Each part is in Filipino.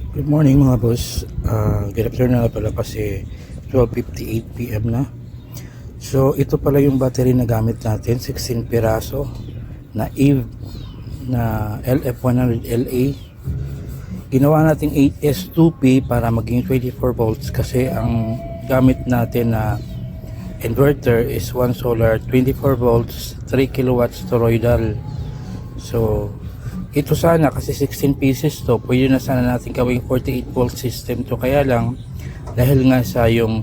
Good morning mga boss. Good afternoon na pala kasi 12:58 PM na. So ito pala yung battery na gamit natin, 16 piraso na EVE na LF100LA. Ginawa natin 8S2P para maging 24 volts kasi ang gamit natin na inverter is one solar 24 volts 3 kilowatts toroidal. So ito sana kasi 16 pieces to, pwede na sana natin gawing 48 volt system to, kaya lang dahil nga sa yung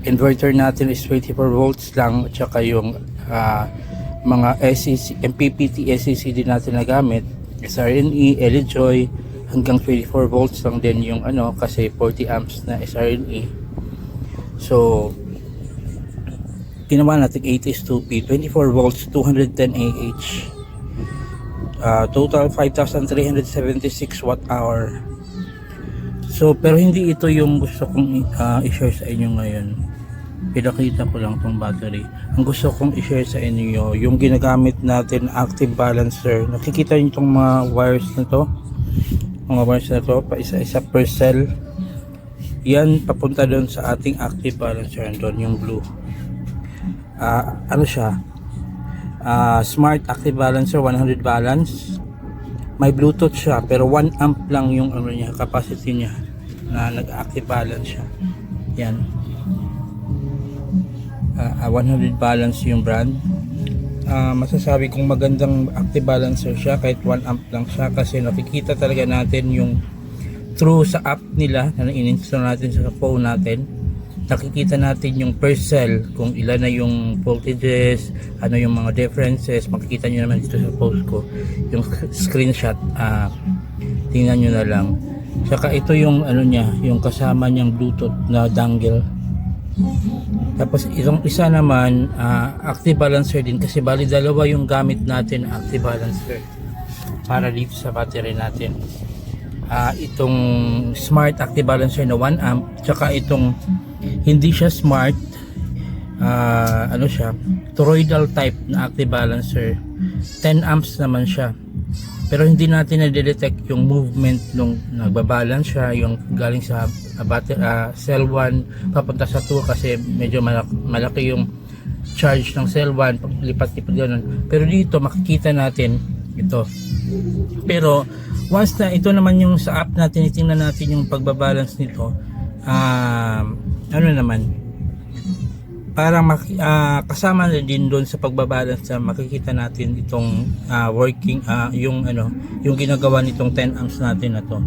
inverter natin is 24 volts lang at saka yung mga SEC, MPPT SEC din natin na gamit, SRNE, LJoy hanggang 24 volts lang din yung kasi 40 amps na SRNE. So ginawa natin 8S2P 24 volts 210 Ah. Total 5,376 watt hour. So pero hindi ito yung gusto kong i-share sa inyo ngayon. Pinakita ko lang tong battery. Ang gusto kong i-share sa inyo yung ginagamit natin active balancer. Nakikita niyo itong mga wires na to, pa isa-isa per cell. Yan papunta doon sa ating active balancer, doon yung blue. Ano siya, smart active balancer, 100 balance. May bluetooth siya pero 1 amp lang yung niya, capacity niya na nag-active balance siya. Yan, 100 balance yung brand. Masasabi kong magandang active balancer siya kahit 1 amp lang siya kasi nakikita talaga natin yung through sa app nila na in-install natin sa phone natin. Nakikita natin yung per cell kung ilan na yung voltages, ano yung mga differences. Makikita nyo naman dito sa post ko yung screenshot, tingnan nyo na lang. Saka ito yung niya, yung kasama niyang bluetooth na dongle. Tapos itong isa naman active balancer din kasi bali dalawa yung gamit natin active balancer para dito sa battery natin. Itong smart active balancer na 1 amp, tsaka itong hindi siya smart, siya toroidal type na active balancer, 10 amps naman siya, pero hindi natin na-detect yung movement nung nagbabalance siya, yung galing sa cell 1 papunta sa 2 kasi medyo malaki yung charge ng cell 1, lipat-lipat gano'n. Pero dito makikita natin ito, pero once na ito naman yung sa app natin, itingnan natin yung pagbabalance nito, naman parang kasama na din doon sa pagbabalance na makikita natin itong working, yung ginagawa nitong 10 amps natin na to.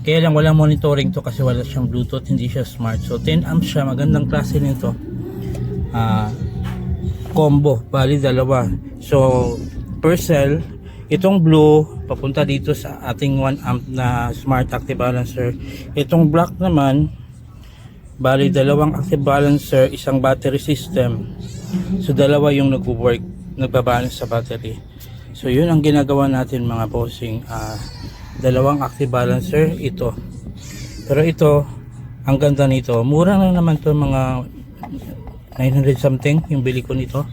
Kaya lang walang monitoring to kasi wala siyang bluetooth, hindi siya smart. So 10 amps siya, magandang klase nito, combo, bali dalawa. So per cell, itong blue papunta dito sa ating 1 amp na smart active balancer. Itong black naman, bali dalawang active balancer, isang battery system. So dalawa yung nagwo-work, nagbabalance sa battery. So yun ang ginagawa natin mga bossing, dalawang active balancer ito. Pero ito, ang ganda nito, mura lang naman to, mga 900 something yung bili ko nito.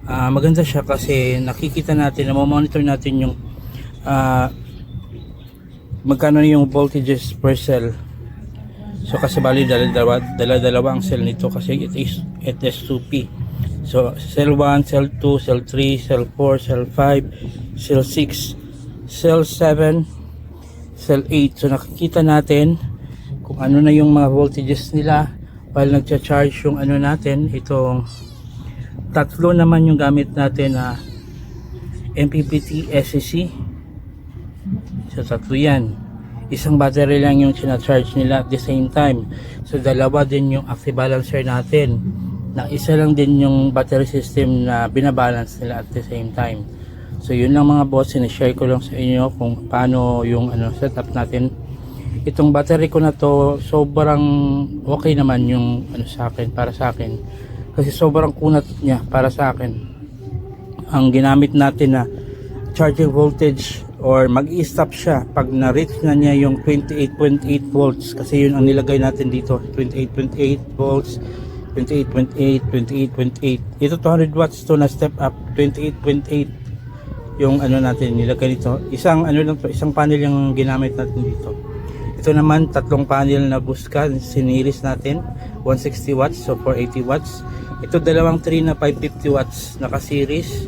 Maganda siya kasi nakikita natin, monitor natin yung magkano yung voltages per cell. So kasi bali dala-dalawa ang cell nito kasi it is S2P. So cell 1, cell 2, cell 3, cell 4, cell 5, cell 6, cell 7, cell 8. So nakikita natin kung ano na yung mga voltages nila while nagcha-charge yung natin. Itong tatlo naman yung gamit natin na MPPT SEC. So tatlo yan, isang battery lang yung sina-charge nila at the same time. So dalawa din yung active balancer natin, na isa lang din yung battery system na binabalance nila at the same time. So yun lang mga boss, sinishare ko lang sa inyo kung paano yung setup natin. Itong battery ko na to, sobrang okay naman yung sa akin, para sa akin, kasi sobrang kunat niya para sa akin. Ang ginamit natin na charging voltage, or mag-i-stop siya pag na-reach na niya yung 28.8 volts kasi yun ang nilagay natin dito, 28.8 volts, 28.8, 28.8. Ito 200 watts to na step up, 28.8 yung natin nilagay dito. Isang lang to, isang panel yung ginamit natin dito. Ito naman, tatlong panel na Busca, siniris natin, 160 watts, so 480 watts. Ito dalawang 3 na 550 watts, naka-series.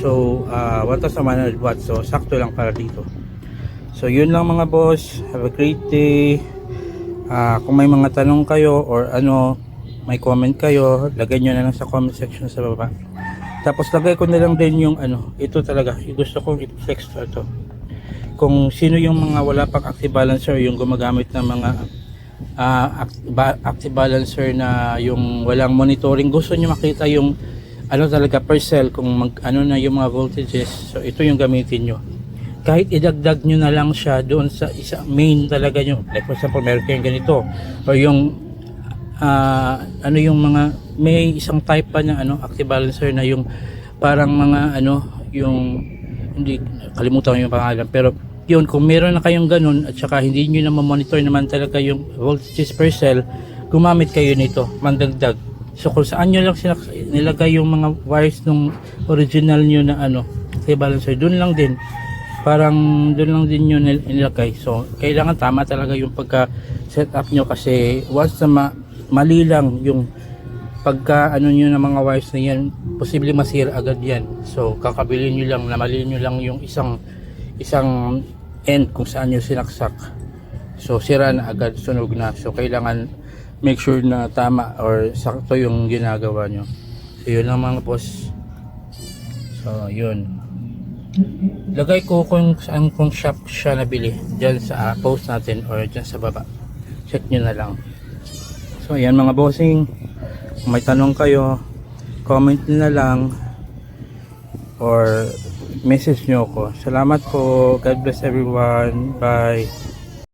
So, 1,100 watts, so sakto lang para dito. So, yun lang mga boss. Have a great day. Kung may mga tanong kayo or ano, may comment kayo, lagay nyo na lang sa comment section sa baba. Tapos lagay ko na lang din yung ano, ito talaga, yung gusto kong i-flex to ito. Kung sino yung mga wala pang active balancer, yung gumagamit ng mga active balancer na yung walang monitoring, gusto nyo makita yung ano talaga per cell, kung ano na yung mga voltages, so ito yung gamitin nyo. Kahit idagdag nyo na lang siya doon sa isa main talaga nyo, like for example meron kayong ganito, o yung ano yung mga may isang type pa na ano active balancer na yung parang mga ano yung hindi kalimutan ko yung pangalan, pero yun, kung meron na kayong ganun at saka hindi nyo na monitor naman talaga yung voltages per cell, gumamit kayo nito, mandagdag. So kung saan nyo lang nilagay yung mga wires nung original nyo na ano active balancer, dun lang din, parang dun lang din nyo nilagay. So kailangan tama talaga yung pagka setup nyo, kasi once na mali lang yung pagka ano nyo ng mga wires na yan, posible masira agad yan. So kakabili nyo lang, namali nyo lang yung isang end kung saan nyo sinaksak, so sira na agad, sunog na. So kailangan make sure na tama or sakto yung ginagawa nyo. So yun lang mga boss. So yun, lagay ko kung saan kung shop siya nabili dyan sa post natin or dyan sa baba, check nyo na lang. So ayan mga bossing, kung may tanong kayo, comment nyo na lang or message nyo ako. Salamat po. God bless everyone. Bye.